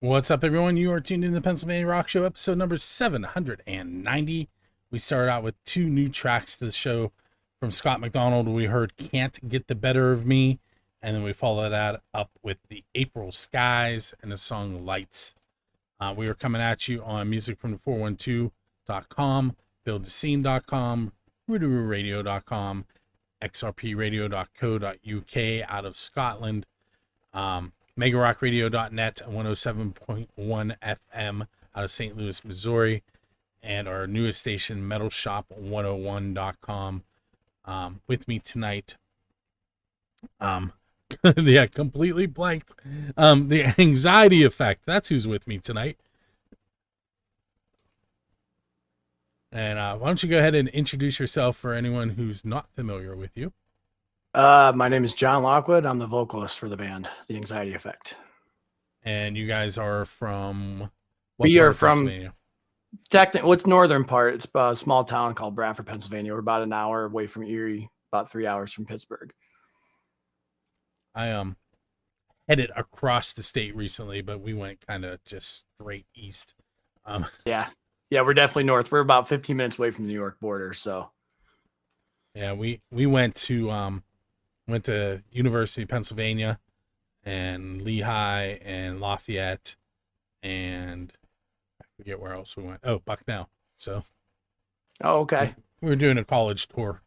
What's up, everyone? You are tuned in to the Pennsylvania Rock Show, episode number 790. We started out with two new tracks to the show. From Scott McDonald, we heard Can't Get the Better of Me, and then we followed that up with the April Skies and the song Lights. We are coming at you on musicfromthe412.com, buildthescene.com, rootaroo.radio.com, xrpradio.co.uk out of Scotland, megarockradio.net and 107.1 FM out of St. Louis, Missouri, and our newest station, metalshop101.com. With me tonight, yeah, completely blanked. The Anxiety Effect, that's who's with me tonight. And why don't you go ahead and introduce yourself for anyone who's not familiar with you. My name is John Lockwood. I'm the vocalist for the band, The Anxiety Effect. And you guys are from what we are from it's northern part. It's a small town called Bradford, Pennsylvania. We're about an hour away from Erie, about 3 hours from Pittsburgh. I headed across the state recently, but we went kind of just straight east. Yeah, we're definitely north. We're about 15 minutes away from the New York border. So yeah, we went to University of Pennsylvania and Lehigh and Lafayette, and I forget where else we went. Oh, Bucknell. So okay, we were doing a college tour.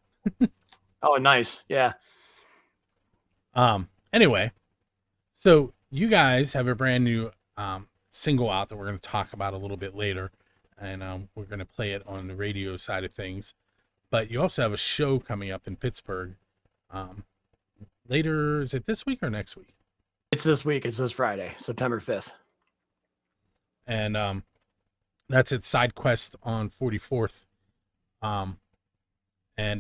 Oh, nice. Yeah. Anyway, so you guys have a brand new single out that we're going to talk about a little bit later, and we're going to play it on the radio side of things. But you also have a show coming up in Pittsburgh later. Is it this week or next week? It's this week. It's this Friday, September 5th. And that's at SideQuest on 44th. And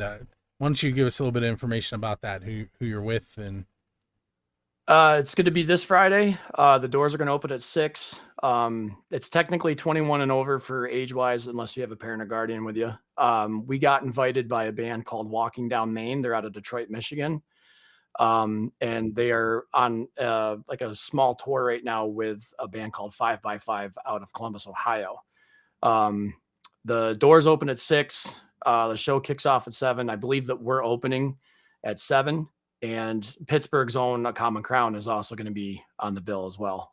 why don't you give us a little bit of information about that, who you're with? And it's going to be this Friday. The doors are going to open at 6. It's technically 21 and over for age-wise, unless you have a parent or guardian with you. We got invited by a band called Walking Down Main. They're out of Detroit, Michigan. And they are on like a small tour right now with a band called FivexFive out of Columbus, Ohio. The doors open at 6. The show kicks off at 7. I believe that we're opening at 7. And Pittsburgh's own Common Crown is also going to be on the bill as well.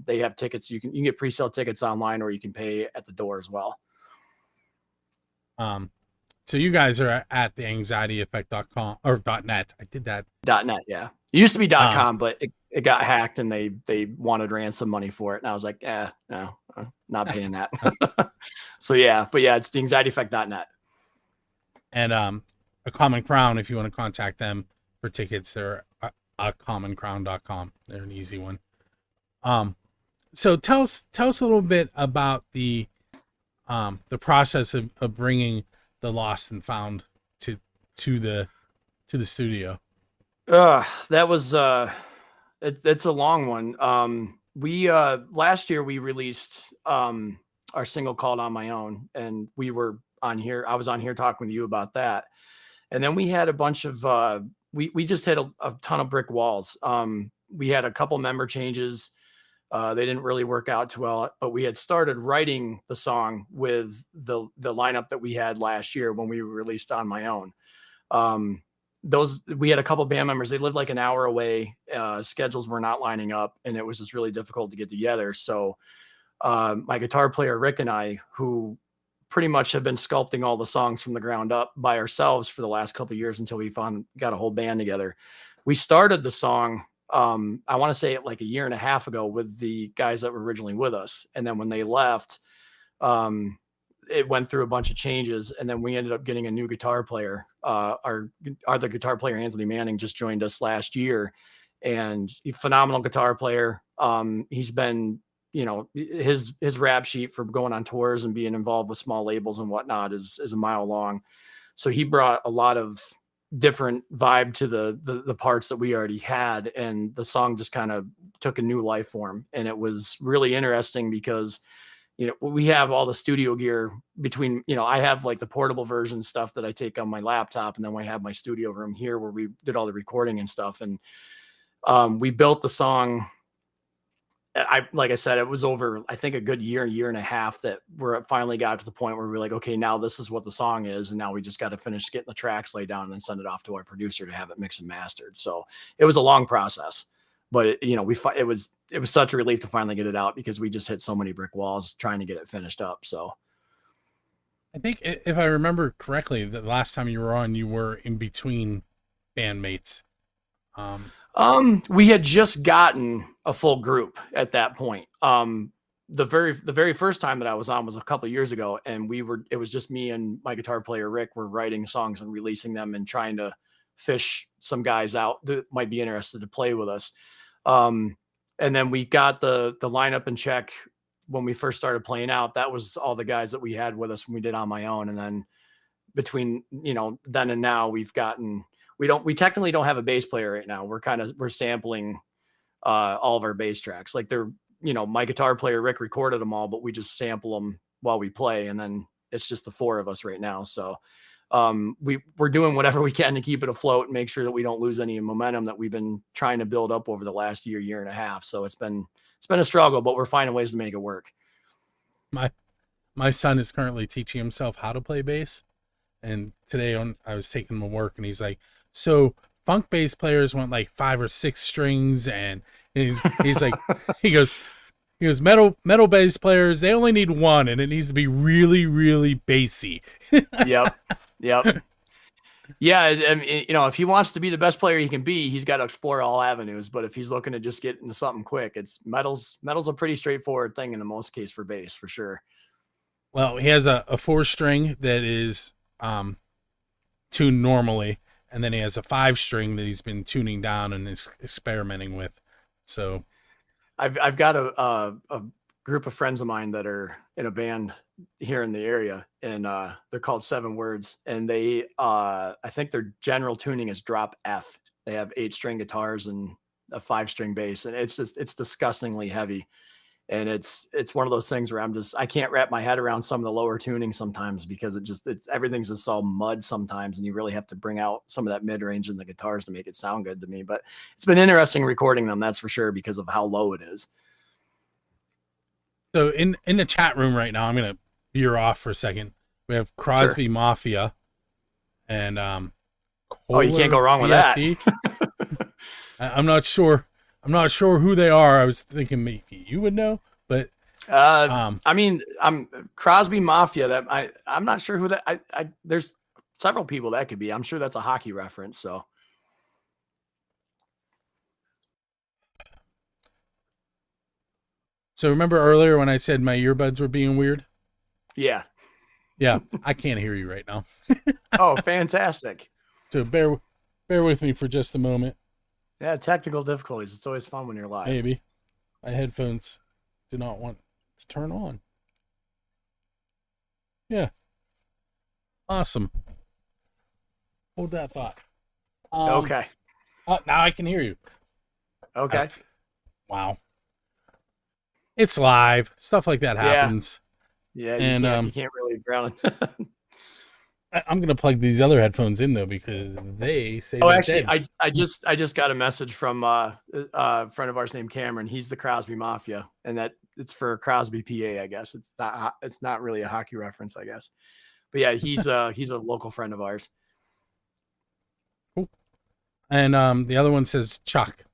They have tickets. You can get pre-sale tickets online, or you can pay at the door as well. So you guys are at the anxietyeffect.com or .net. I did that. .net, yeah. It used to be .com, but it got hacked and they wanted ransom money for it. And I was like, no, I'm not paying that. So yeah, but yeah, it's the anxietyeffect.net. And a Common Crown, if you want to contact them for tickets, they're commoncrown.com. They're an easy one. So tell us a little bit about the process of bringing the Lost and Found to the studio. That was it's a long one. We last year we released our single called On My Own, and we were on here. I was on here talking with you about that. And then we had a bunch of we just hit a ton of brick walls. We had a couple member changes. They didn't really work out too well, but we had started writing the song with the lineup that we had last year when we released On My Own. We had a couple band members. They lived like an hour away. Schedules were not lining up, and it was just really difficult to get together. So my guitar player Rick and I, who pretty much have been sculpting all the songs from the ground up by ourselves for the last couple of years until we got a whole band together. We started the song, I want to say it like a year and a half ago, with the guys that were originally with us. And then when they left, it went through a bunch of changes, and then we ended up getting a new guitar player. Our other guitar player, Anthony Manning, just joined us last year, and he's a phenomenal guitar player. He's been, his rap sheet for going on tours and being involved with small labels and whatnot is a mile long. So he brought a lot of different vibe to the parts that we already had, and the song just kind of took a new life form. And it was really interesting because we have all the studio gear between, I have like the portable version stuff that I take on my laptop, and then I have my studio room here where we did all the recording and stuff. And we built the song like I said, it was over, I think, a good year and a half that we're finally got to the point where we're like, okay, now this is what the song is. And now we just got to finish getting the tracks laid down and then send it off to our producer to have it mixed and mastered. So it was a long process, but it was such a relief to finally get it out because we just hit so many brick walls trying to get it finished up. So I think if I remember correctly, the last time you were on, you were in between bandmates. We had just gotten a full group at that point. The very first time that I was on was a couple of years ago, and it was just me and my guitar player Rick were writing songs and releasing them and trying to fish some guys out that might be interested to play with us. And then we got the lineup in check when we first started playing out. That was all the guys that we had with us when we did On My Own. And then between, then and now we technically don't have a bass player right now. We're sampling all of our bass tracks. Like my guitar player Rick recorded them all, but we just sample them while we play. And then it's just the four of us right now. So we're doing whatever we can to keep it afloat and make sure that we don't lose any momentum that we've been trying to build up over the last year and a half. So it's been a struggle, but we're finding ways to make it work. My son is currently teaching himself how to play bass. And today I was taking him to work and he's like, so funk bass players want like 5 or 6 strings. And he's like, he goes, metal bass players, they only need 1 and it needs to be really, really bassy. Yep. Yeah. I mean, if he wants to be the best player he can be, he's got to explore all avenues. But if he's looking to just get into something quick, metal's a pretty straightforward thing in the most case for bass, for sure. Well, he has a 4-string that is tuned normally, and then he has a 5-string that he's been tuning down and is experimenting with. So I've got a group of friends of mine that are in a band here in the area, and they're called 7 Words, and they I think their general tuning is drop F. They have 8-string guitars and a 5-string bass, and it's disgustingly heavy. And it's one of those things where I can't wrap my head around some of the lower tuning sometimes because everything's just all mud sometimes. And you really have to bring out some of that mid range in the guitars to make it sound good to me. But it's been interesting recording them, that's for sure, because of how low it is. So in the chat room right now, I'm going to veer off for a second. We have Crosby Sure. Mafia and, you can't go wrong with that. I'm not sure who they are. I was thinking maybe you would know, but I'm Crosby Mafia. I'm not sure who that. There's several people that could be. I'm sure that's a hockey reference. So remember earlier when I said my earbuds were being weird? Yeah, I can't hear you right now. Oh, fantastic! So bear with me for just a moment. Yeah, technical difficulties. It's always fun when you're live. Maybe my headphones do not want to turn on. Yeah. Awesome. Hold that thought. Okay. Now I can hear you. Okay. Wow. It's live. Stuff like that happens. Yeah. And you can't really drown. I'm gonna plug these other headphones in though because they say. Oh, actually, I just got a message from a friend of ours named Cameron. He's the Crosby Mafia, and that it's for Crosby, PA. I guess it's not really a hockey reference, I guess. But yeah, he's a local friend of ours. Cool. And the other one says Chuck.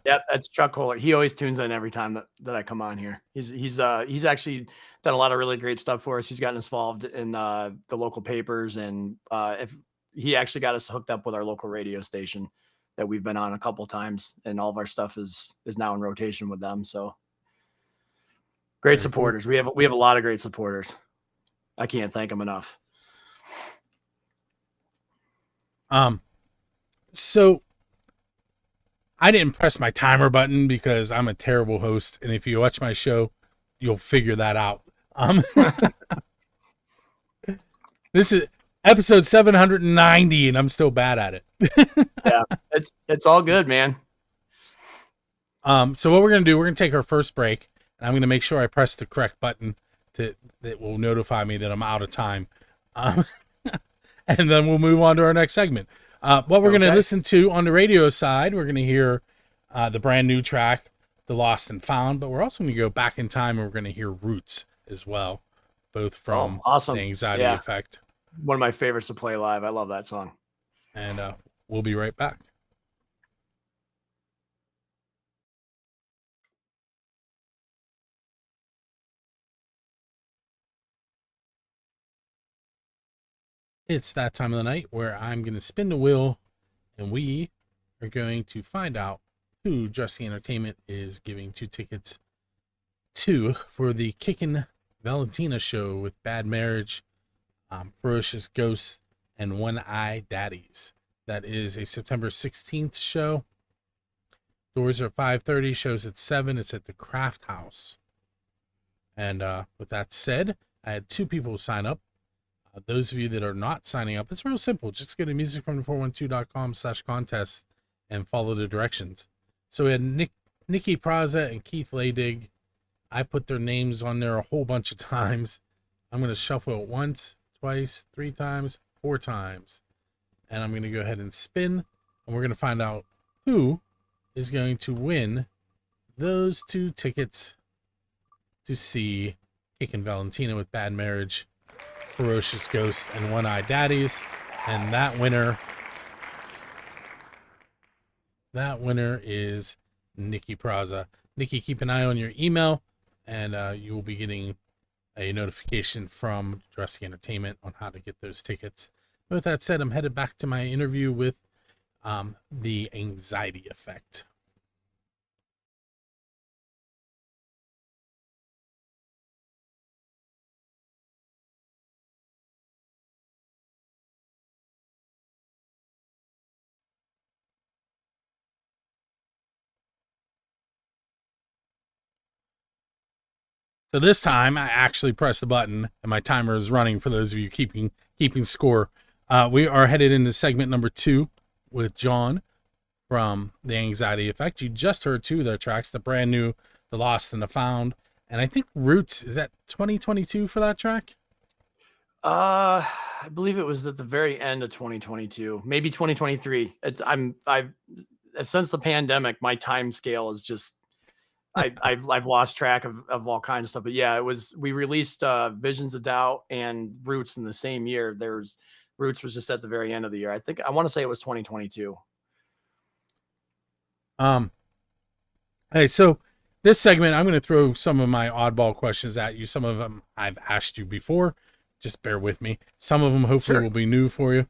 Yep, that's Chuck Kohler. He always tunes in every time that I come on here. He's actually done a lot of really great stuff for us. He's gotten us involved in the local papers, and if he actually got us hooked up with our local radio station that we've been on a couple times, and all of our stuff is now in rotation with them. So great supporters. We have a lot of great supporters. I can't thank them enough. So I didn't press my timer button because I'm a terrible host, and if you watch my show, you'll figure that out. This is episode 790, and I'm still bad at it. Yeah, it's all good, man. So what we're gonna do, we're gonna take our first break, and I'm gonna make sure I press the correct button that will notify me that I'm out of time, and then we'll move on to our next segment. What we're going to listen to on the radio side, we're going to hear the brand new track The Lost and Found, but we're also going to go back in time and we're going to hear Roots as well, both from awesome. The Anxiety Yeah. Effect. One of my favorites to play live. I love that song. And we'll be right back. It's that time of the night where I'm going to spin the wheel and we are going to find out who Dressy Entertainment is giving 2 tickets to for the Kickin' Valentina show with Bad Marriage, Ferocious Ghosts, and One Eye Daddies. That is a September 16th show. Doors are 5:30, shows at 7. It's at the Craft House. And with that said, I had 2 people sign up. Those of you that are not signing up, it's real simple. Just go to musicfrom412.com/contest and follow the directions. So we had Nikki Praza and Keith Laydig. I put their names on there a whole bunch of times. I'm going to shuffle it once, twice, 3 times, 4 times. And I'm going to go ahead and spin. And we're going to find out who is going to win those 2 tickets to see Kickin' Valentina with Bad Marriage, Ferocious Ghost, and One Eye Daddies. And that winner is Nikki Praza. Nikki, keep an eye on your email, and you will be getting a notification from Dressy Entertainment on how to get those tickets. With that said, I'm headed back to my interview with The Anxiety Effect. So this time I actually pressed the button and my timer is running for those of you keeping score. We are headed into segment number 2 with John from The Anxiety Effect. You just heard 2 of their tracks, the brand new, The Lost and the Found. And I think Roots, is that 2022 for that track? I believe it was at the very end of 2022, maybe 2023. I've since the pandemic, my time scale is just I've lost track of all kinds of stuff. But yeah, we released Visions of Doubt and Roots in the same year. Roots was just at the very end of the year. I want to say it was 2022. Hey, so this segment, I'm going to throw some of my oddball questions at you. Some of them I've asked you before. Just bear with me. Some of them hopefully will be new for you.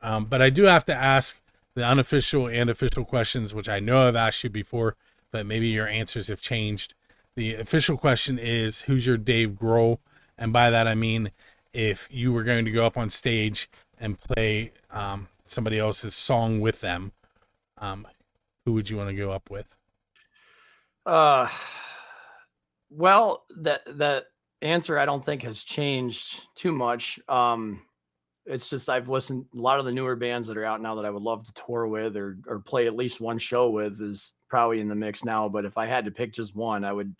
But I do have to ask the unofficial and official questions, which I know I've asked you before, but maybe your answers have changed. The official question is, who's your Dave Grohl? And by that, I mean, if you were going to go up on stage and play somebody else's song with them, who would you want to go up with? Well, that answer I don't think has changed too much. It's just I've listened a lot of the newer bands that are out now that I would love to tour with or play at least one show with is probably in the mix now. But if I had to pick just one, I would,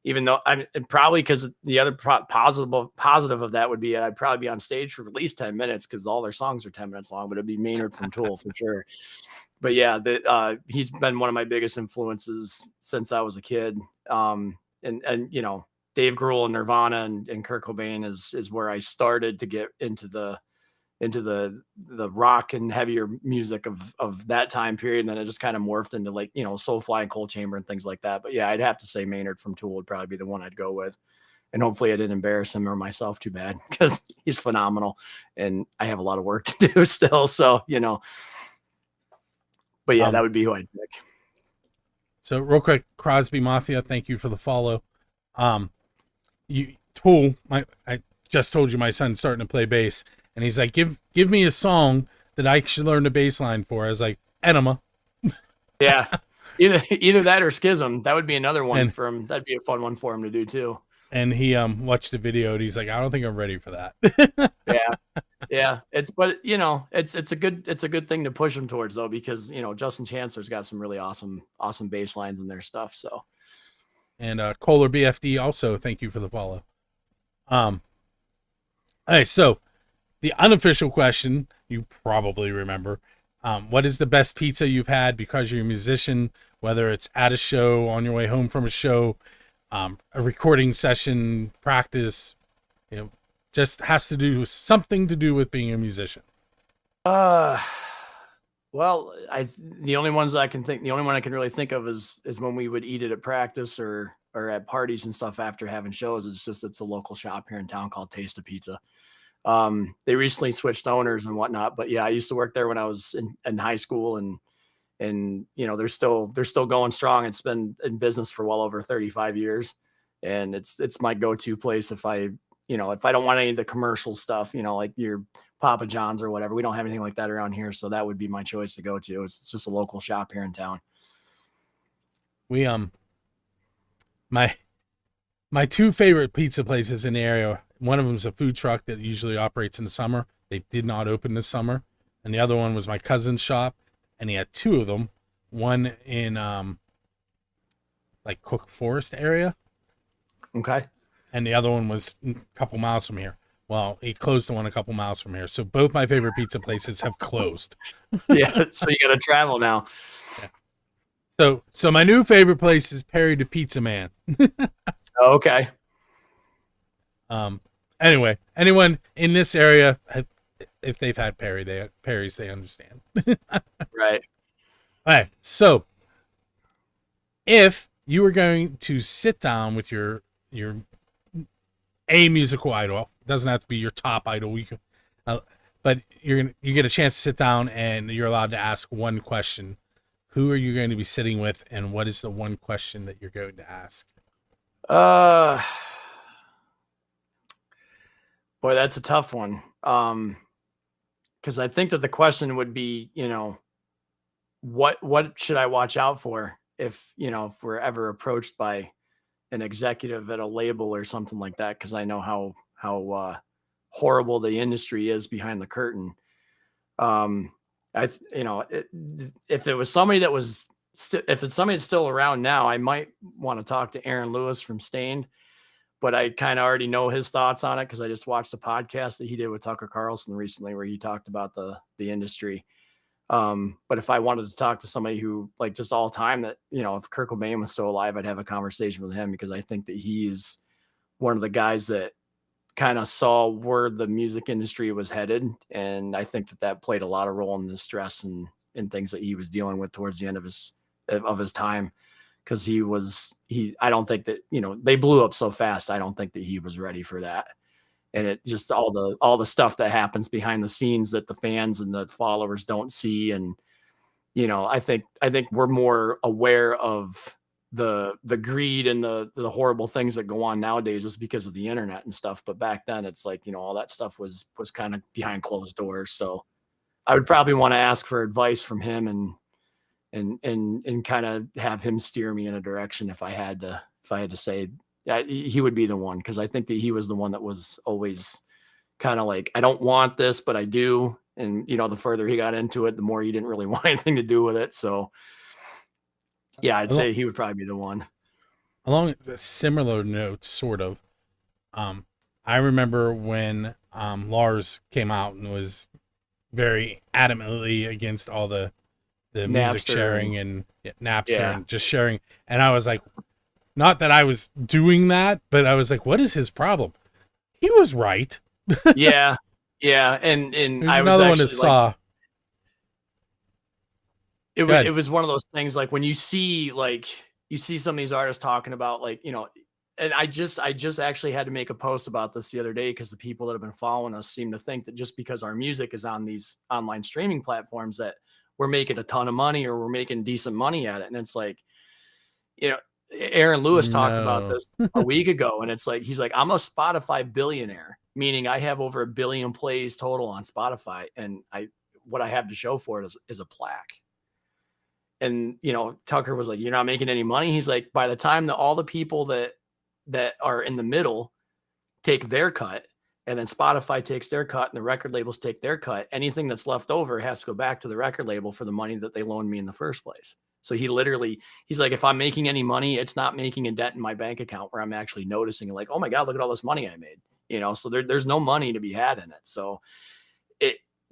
even though I'm probably, because the other positive of that would be I'd probably be on stage for at least 10 minutes because all their songs are 10 minutes long, but it'd be Maynard from Tool for sure. But yeah, he's been one of my biggest influences since I was a kid. And you know, Dave Grohl and Nirvana and Kurt Cobain is where I started to get into the rock and heavier music of that time period. And then it just kind of morphed into, like, you know, Soulfly and Cold Chamber and things like that. But yeah, I'd have to say Maynard from Tool would probably be the one I'd go with. And hopefully I didn't embarrass him or myself too bad because he's phenomenal and I have a lot of work to do still. So, you know, but yeah, that would be who I'd pick. So real quick, Crosby Mafia, thank you for the follow. Tool, I just told you my son's starting to play bass, and he's like, give me a song that I should learn the bass line for. I was like, Enema. Yeah, either that or Schism. That would be another one for him. That'd be a fun one for him to do too. And he watched the video and he's like, I don't think I'm ready for that. Yeah. But you know, it's a good thing to push him towards though, because you know Justin Chancellor's got some really awesome bass lines in their stuff. So. And Kohler BFD also, thank you for the follow. Hey, so the unofficial question, you probably remember, what is the best pizza you've had because you're a musician? whether it's at a show, on your way home from a show, a recording session, practice, just has to do with something to do with being a musician. Well, the only one I can really think of is when we would eat it at practice or at parties and stuff after having shows. It's a local shop here in town called Taste of Pizza. They recently switched owners and whatnot, but yeah, I used to work there when I was in high school, and they're still going strong. It's been in business for well over 35 years, and it's my go-to place if I don't want any of the commercial stuff, like your Papa John's or whatever. We don't have anything like that around here, so that would be my choice to go to. It's just a local shop here in town. We my two favorite pizza places in the area. One of them is a food truck that usually operates in the summer. They did not open this summer, and the other one was my cousin's shop, and he had two of them. One in like Cook Forest area, Okay, and the other one was a couple miles from here. Well, he closed the one a couple miles from here. So both my favorite pizza places have closed. yeah. So you got to travel now. Yeah. So my new favorite place is Perry the Pizza Man. Okay. Anyway, anyone in this area, if they've had Perry's, they understand. Right. All right. So if you were going to sit down with your a musical idol, doesn't have to be your top idol, but you get a chance to sit down and you're allowed to ask one question. Who are you going to be sitting with, and what is the one question that you're going to ask? Boy, that's a tough one. Because I think that the question would be, what should I watch out for if we're ever approached by an executive at a label or something like that? Because I know how horrible the industry is behind the curtain. If it was somebody that was if it's somebody that's still around now, I might want to talk to Aaron Lewis from Stained, but I kind of already know his thoughts on it because I just watched a podcast that he did with Tucker Carlson recently where he talked about the industry. But if I wanted to talk to somebody who like just all time that, if Kurt Cobain was still alive, I'd have a conversation with him because I think that he's one of the guys that kind of saw where the music industry was headed. And I think that played a lot of role in the stress and things that he was dealing with towards the end of his time. Cause I don't think that, they blew up so fast. I don't think that he was ready for that. And it just all the stuff that happens behind the scenes that the fans and the followers don't see. And, I think we're more aware of the greed and the horrible things that go on nowadays just because of the internet and stuff. But back then it's like, all that stuff was kind of behind closed doors. So I would probably want to ask for advice from him and kind of have him steer me in a direction if I had to say. He would be the one, because I think that he was the one that was always kind of like, I don't want this, but I do. And, the further he got into it, the more he didn't really want anything to do with it. So, yeah, I'd say he would probably be the one. Along a similar note, sort of, I remember when Lars came out and was very adamantly against all the music sharing and Napster and just sharing. And I was like, not that I was doing that, but I was like, what is his problem? He was right. Yeah. And I was another one that saw. It was one of those things like when you see some of these artists talking about and I just actually had to make a post about this the other day because the people that have been following us seem to think that just because our music is on these online streaming platforms that we're making a ton of money or we're making decent money at it. And it's like, Aaron Lewis talked about this a week ago, and it's like, he's like, I'm a Spotify billionaire, meaning I have over 1 billion plays total on Spotify. And what I have to show for it is a plaque. And, Tucker was like, you're not making any money. He's like, by the time that all the people that are in the middle take their cut, and then Spotify takes their cut and the record labels take their cut, anything that's left over has to go back to the record label for the money that they loaned me in the first place. So he's like, if I'm making any money, it's not making a dent in my bank account where I'm actually noticing like, oh my God, look at all this money I made, so there's no money to be had in it. So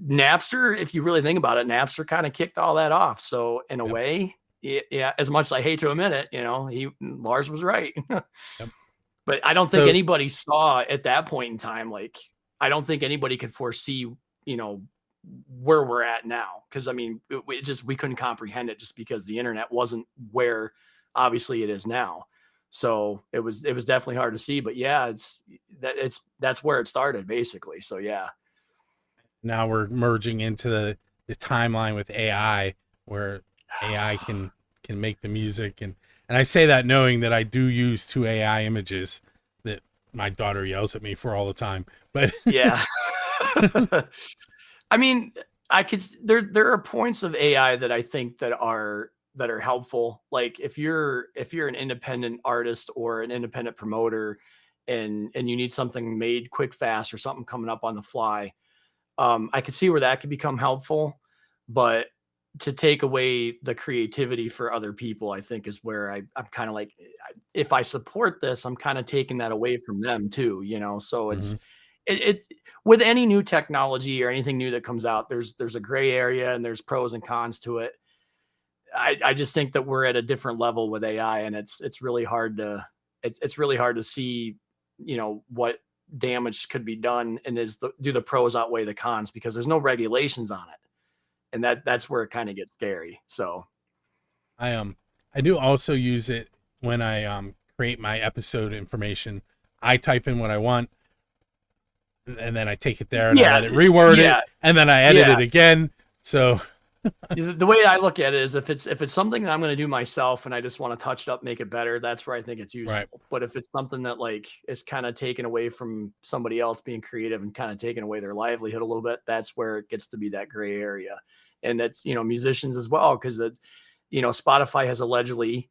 Napster, if you really think about it, Napster kind of kicked all that off. So in a way, Yeah, as much as I hate to admit it, Lars was right. Yep. But I don't think So anybody saw at that point in time, like, I don't think anybody could foresee, where we're at now. Cause I mean, we couldn't comprehend it just because the internet wasn't where obviously it is now. So it was definitely hard to see, but yeah, that's where it started basically. So yeah. now we're merging into the timeline with AI, where AI can make the music, and I say that knowing that I do use 2 AI images that my daughter yells at me for all the time. But Yeah. I mean, there are points of AI that I think that are helpful. Like if you're an independent artist or an independent promoter and you need something made quick, fast, or something coming up on the fly, I could see where that could become helpful. But to take away the creativity for other people, I think is where I'm kind of like, if I support this, I'm kind of taking that away from them too. So it's Mhm. it with any new technology or anything new that comes out, there's a gray area and there's pros and cons to it. I just think that we're at a different level with AI, and it's really hard to it's really hard to see, what damage could be done, and do the pros outweigh the cons because there's no regulations on it, and that's where it kind of gets scary. So I I do also use it when I create my episode information. I type in what I want, and then I take it there and I yeah, let it reword it, yeah, and then I edit yeah. it again. So The way I look at it is if it's something that I'm going to do myself and I just want to touch it up, make it better, that's where I think it's right, useful. But if it's something that like is kind of taken away from somebody else being creative and kind of taking away their livelihood a little bit, that's where it gets to be that gray area. And it's, musicians as well, because it's, Spotify has allegedly,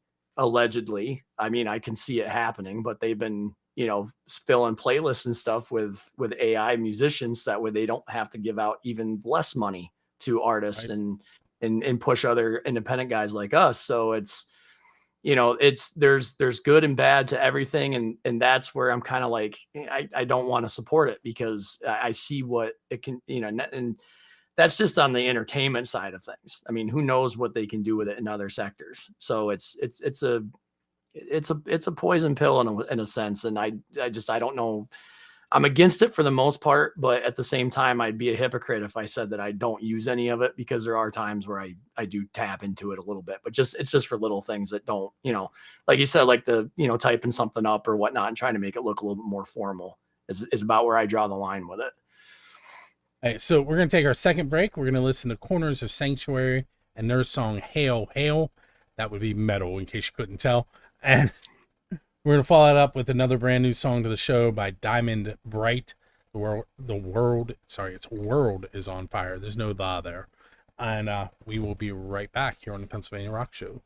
I mean, I can see it happening, but they've been, filling playlists and stuff with AI musicians, that way they don't have to give out even less money to artists right. and push other independent guys like us. So there's good and bad to everything, and that's where I'm kind of like, I don't want to support it because I see what it can, and that's just on the entertainment side of things. I mean, who knows what they can do with it in other sectors. So it's a poison pill in a sense, and I don't know. I'm against it for the most part, but at the same time, I'd be a hypocrite if I said that I don't use any of it, because there are times where I do tap into it a little bit, but it's just for little things that don't, like you said, like the, typing something up or whatnot and trying to make it look a little bit more formal is about where I draw the line with it. All right, so we're gonna take our second break. We're gonna listen to Corners of Sanctuary and their song "Hail Hail." That would be metal, in case you couldn't tell. And we're gonna follow it up with another brand new song to the show by Diamond Bright. Its world is on fire. There's no "the" there, and we will be right back here on the Pennsylvania Rock Show.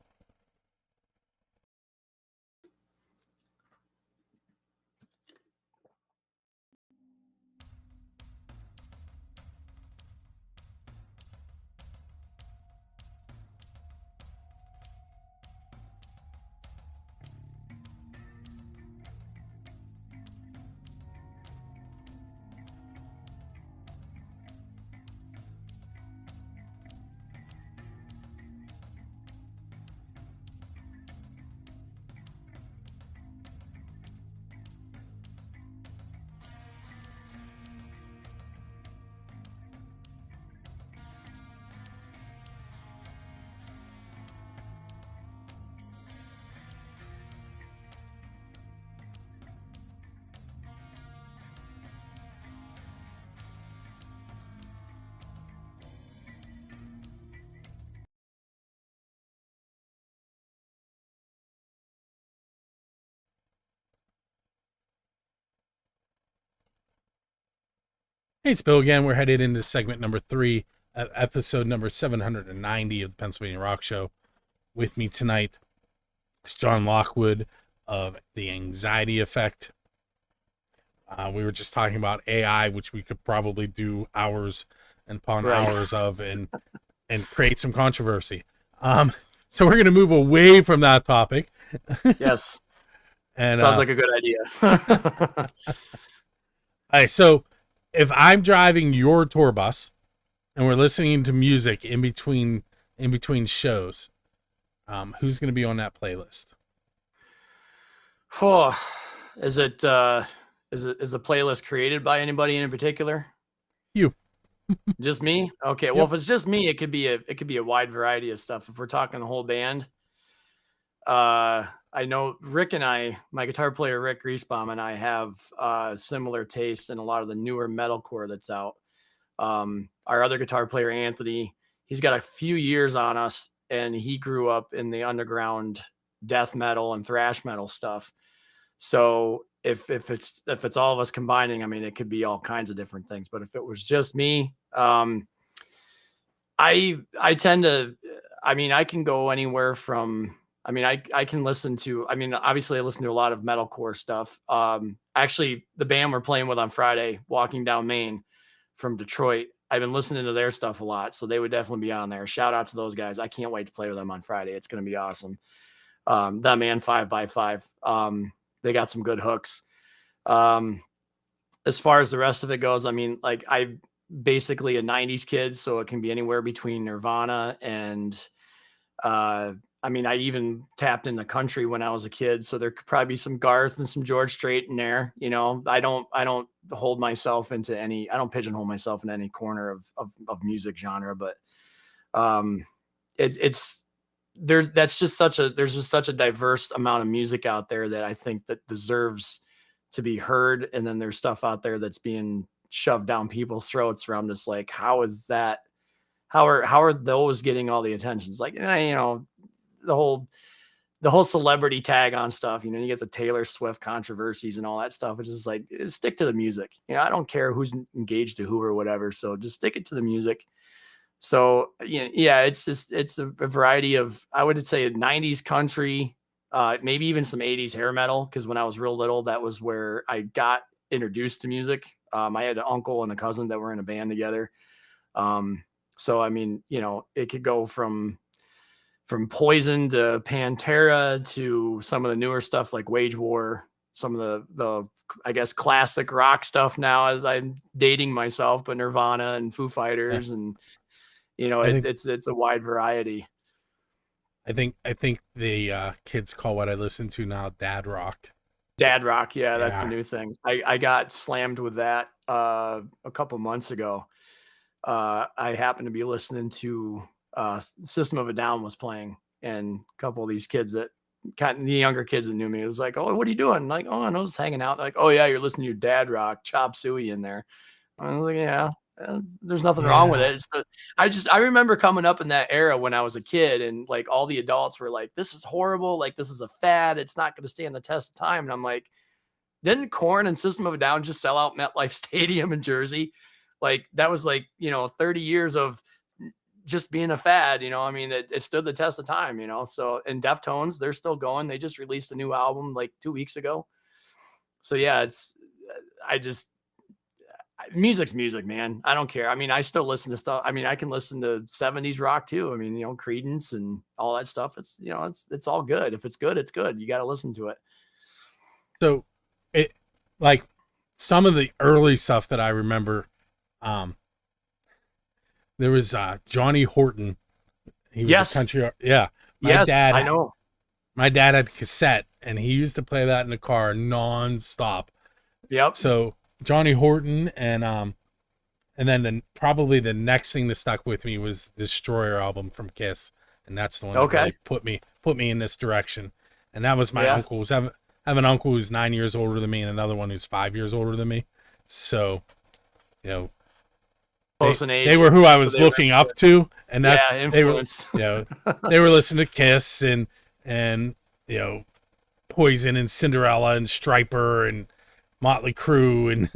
Hey, it's Bill again. We're headed into segment number 3, episode number 790 of the Pennsylvania Rock Show. With me tonight is John Lockwood of The Anxiety Effect. We were just talking about AI, which we could probably do hours and upon Right. hours of, and create some controversy. So we're going to move away from that topic. Yes. And Sounds like a good idea. all right, so if I'm driving your tour bus and we're listening to music in between shows, Who's going to be on that playlist? Oh, is it is the playlist created by anybody in particular? You. Just me? Okay. Well, if it's just me, it could be a wide variety of stuff. If we're talking the whole band, I know Rick and I, my guitar player Rick Griesbaum and I have similar taste in a lot of the newer metalcore that's out. Our other guitar player Anthony, he's got a few years on us, and he grew up in the underground death metal and thrash metal stuff. So if it's all of us combining, I mean, it could be all kinds of different things. But if it was just me, I tend to, I mean, I can go anywhere from, I mean, I can listen to, I mean, obviously I listen to a lot of metalcore stuff. Actually the band we're playing with on Friday, Walking Down Main from Detroit, I've been listening to their stuff a lot. So they would definitely be on there. Shout out to those guys. I can't wait to play with them on Friday. It's going to be awesome. Them and 5x5. They got some good hooks. As far as the rest of it goes, I mean, like I basically a 90s kid, so it can be anywhere between Nirvana and I mean, I even tapped into country when I was a kid, so there could probably be some Garth and some George Strait in there. You know, I don't hold myself into any, I don't pigeonhole myself in any corner of music genre, but it's there. That's just there's just such a diverse amount of music out there that I think that deserves to be heard. And then there's stuff out there that's being shoved down people's throats where I'm just like, how is that? How are those getting all the attentions? Like, you know, the whole celebrity tag on stuff, you know, you get the Taylor Swift controversies and all that stuff. It's just like, stick to the music. You know, I don't care who's engaged to who or whatever. So just stick it to the music. So yeah, it's a variety of, I would say 90s country, maybe even some 80s hair metal. Cause when I was real little, that was where I got introduced to music. I had an uncle and a cousin that were in a band together. So, I mean, you know, it could go from Poison to Pantera to some of the newer stuff like Wage War, some of the I guess classic rock stuff now as I'm dating myself, but Nirvana and Foo Fighters and you know, it's a wide variety. I think the kids call what I listen to now dad rock. Dad rock, yeah, that's the new thing. I got slammed with that a couple months ago. I happened to be listening to System of a Down was playing, and a couple of these kids that the younger kids that knew me, it was like, "Oh, what are you doing?" I'm like, "Oh, I was just hanging out." Like, "Oh yeah, you're listening to your dad rock, Chop Suey in there." I was like, "Yeah, there's nothing wrong with it." I remember coming up in that era when I was a kid, and like all the adults were like, "This is horrible. Like this is a fad. It's not going to stand the test of time." And I'm like, didn't Korn and System of a Down just sell out MetLife Stadium in Jersey? Like that was like, you know, 30 years of just being a fad, you know. I mean, it stood the test of time, you know. So, and Deftones, they're still going. They just released a new album like 2 weeks ago. So yeah, music's music, man. I don't care. I mean, I still listen to stuff. I mean, I can listen to 70s rock too. I mean, you know, Creedence and all that stuff. It's, you know, it's all good. If it's good, it's good. You got to listen to it. So it, like some of the early stuff that I remember, there was Johnny Horton. He was a country. Yeah. Dad, I know. My dad had cassette, and he used to play that in the car nonstop. Yep. So Johnny Horton, and then probably the next thing that stuck with me was the Destroyer album from Kiss, and that's the one that really put me in this direction. And that was my uncle's. I have an uncle who's 9 years older than me, and another one who's 5 years older than me. So, you know, they were who I was looking up to, and that's influence. They were, you know, they were listening to Kiss and you know, Poison and Cinderella and Stryper and Motley Crue, and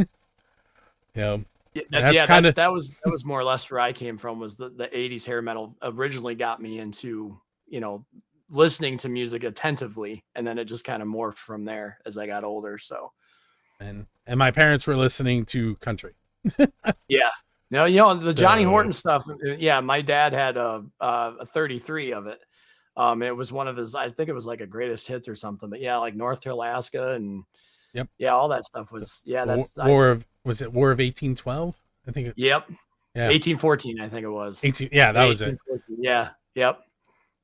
you know, that was more or less where I came from. Was the 80s hair metal originally got me into, you know, listening to music attentively, and then it just kind of morphed from there as I got older. So, and my parents were listening to country. Yeah. No, you know, the Johnny Horton stuff. Yeah, my dad had a 33 of it. It was one of his, I think it was like a greatest hits or something, but yeah, like North to Alaska and yeah, all that stuff was, that's was it War of 1812? I think yep. Yeah. 1814, I think it was. 18, yeah, that was it. Yeah. Yep.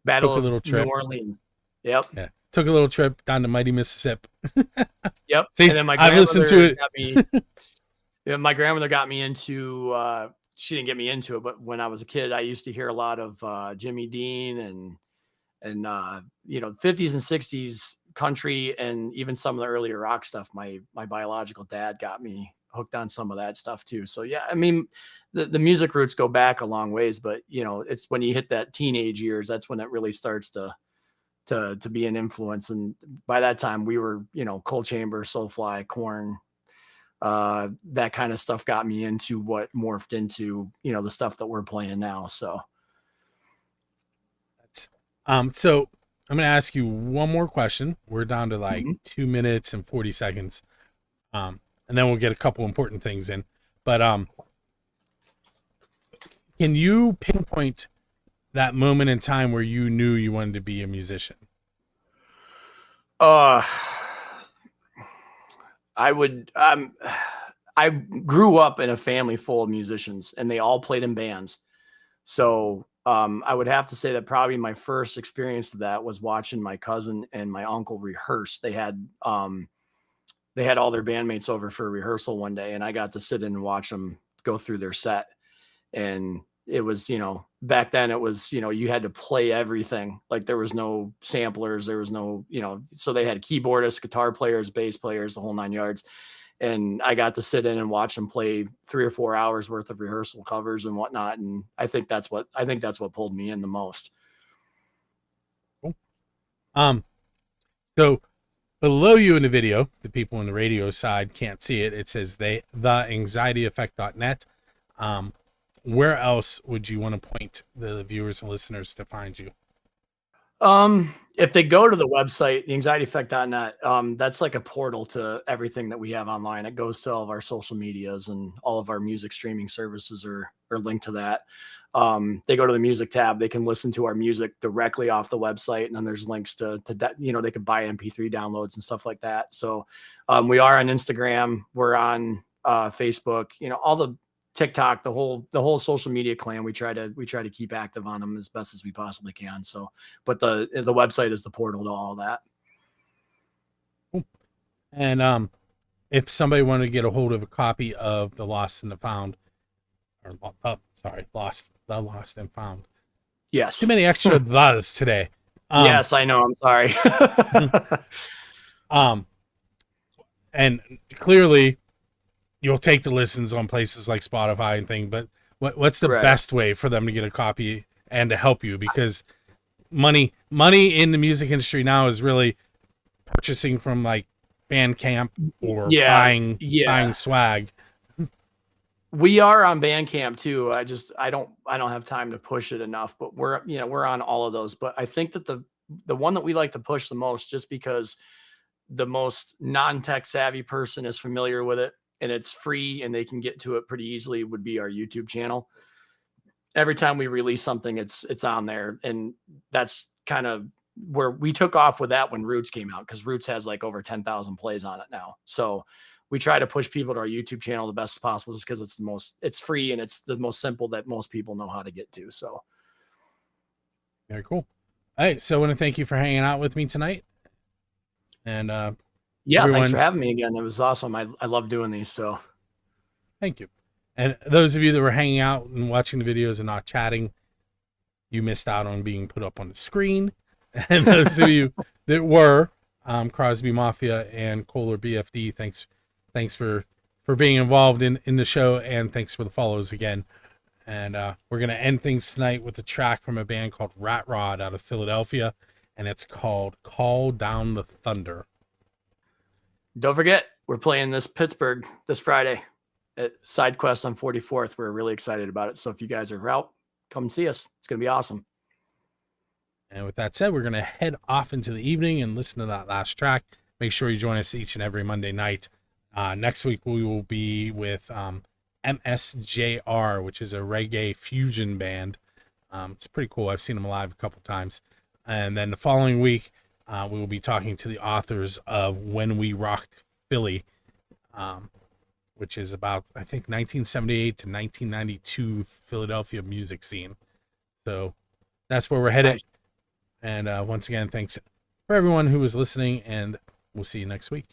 Battle Took a of little New trip. Orleans. Yep. Yeah. Took a little trip down to mighty Mississippi. Yep. See, And then my I've listened to grandmother it. got me. Yeah, my grandmother got me into. She didn't get me into it, but when I was a kid, I used to hear a lot of Jimmy Dean and 50s and 60s country, and even some of the earlier rock stuff. My biological dad got me hooked on some of that stuff too. So yeah, I mean, the music roots go back a long ways, but it's when you hit that teenage years, that's when it really starts to be an influence. And by that time we were, Cold Chamber, Soulfly, Korn, that kind of stuff got me into what morphed into, the stuff that we're playing now. So So I'm gonna ask you one more question. We're down to like mhm. 2 minutes and 40 seconds. And then we'll get a couple important things in. But can you pinpoint that moment in time where you knew you wanted to be a musician? uh I would I grew up in a family full of musicians and they all played in bands. So I would have to say that probably my first experience of that was watching my cousin and my uncle rehearse. They had all their bandmates over for a rehearsal one day, and I got to sit in and watch them go through their set. And it was, back then it was, you had to play everything. Like there was no samplers, there was no, so they had keyboardists, guitar players, bass players, the whole nine yards. And I got to sit in and watch them play 3 or 4 hours worth of rehearsal covers and whatnot. And I think that's what pulled me in the most. Cool. So below you in the video, the people on the radio side can't see it. It says theanxietyeffect.net. Where else would you want to point the viewers and listeners to find you? If they go to the website, theanxietyeffect.net, that's like a portal to everything that we have online. It goes to all of our social medias, and all of our music streaming services are linked to that. They go to the music tab, they can listen to our music directly off the website. And then there's links to they could buy MP3 downloads and stuff like that. So, we are on Instagram, we're on, Facebook, all the TikTok, the whole social media clan. We try to keep active on them as best as we possibly can. So, but the website is the portal to all that. Cool. And if somebody wanted to get a hold of a copy of The Lost and the Found, or Lost and Found. Yes. Too many extra thes today. Yes, I know. I'm sorry. And clearly you'll take the listens on places like Spotify and thing, but what's the Right. best way for them to get a copy and to help you? Because money in the music industry now is really purchasing from like Bandcamp or buying swag. We are on Bandcamp too. I don't have time to push it enough, but we're on all of those. But I think that the one that we like to push the most, just because the most non-tech savvy person is familiar with it and it's free and they can get to it pretty easily, would be our YouTube channel. Every time we release something, it's on there. And that's kind of where we took off with that when Roots came out, because Roots has like over 10,000 plays on it now. So we try to push people to our YouTube channel the best possible, just because it's free and it's the most simple that most people know how to get to. So very cool. All right, so I want to thank you for hanging out with me tonight. And yeah, thanks for having me again. It was awesome. I love doing these. So thank you. And those of you that were hanging out and watching the videos and not chatting, you missed out on being put up on the screen. And those of you that were, Crosby Mafia and Kohler BFD, thanks for being involved in the show, and thanks for the follows again. And we're going to end things tonight with a track from a band called Rat Rod out of Philadelphia, and it's called Call Down the Thunder. Don't forget, we're playing this Pittsburgh this Friday at SideQuest on 44th. We're really excited about it. So if you guys are out, come see us. It's going to be awesome. And with that said, we're going to head off into the evening and listen to that last track. Make sure you join us each and every Monday night. Next week, we will be with MSJR, which is a reggae fusion band. It's pretty cool. I've seen them live a couple times. And then the following week, we will be talking to the authors of When We Rocked Philly, which is about, I think, 1978 to 1992 Philadelphia music scene. So that's where we're headed. Nice. And once again, thanks for everyone who was listening, and we'll see you next week.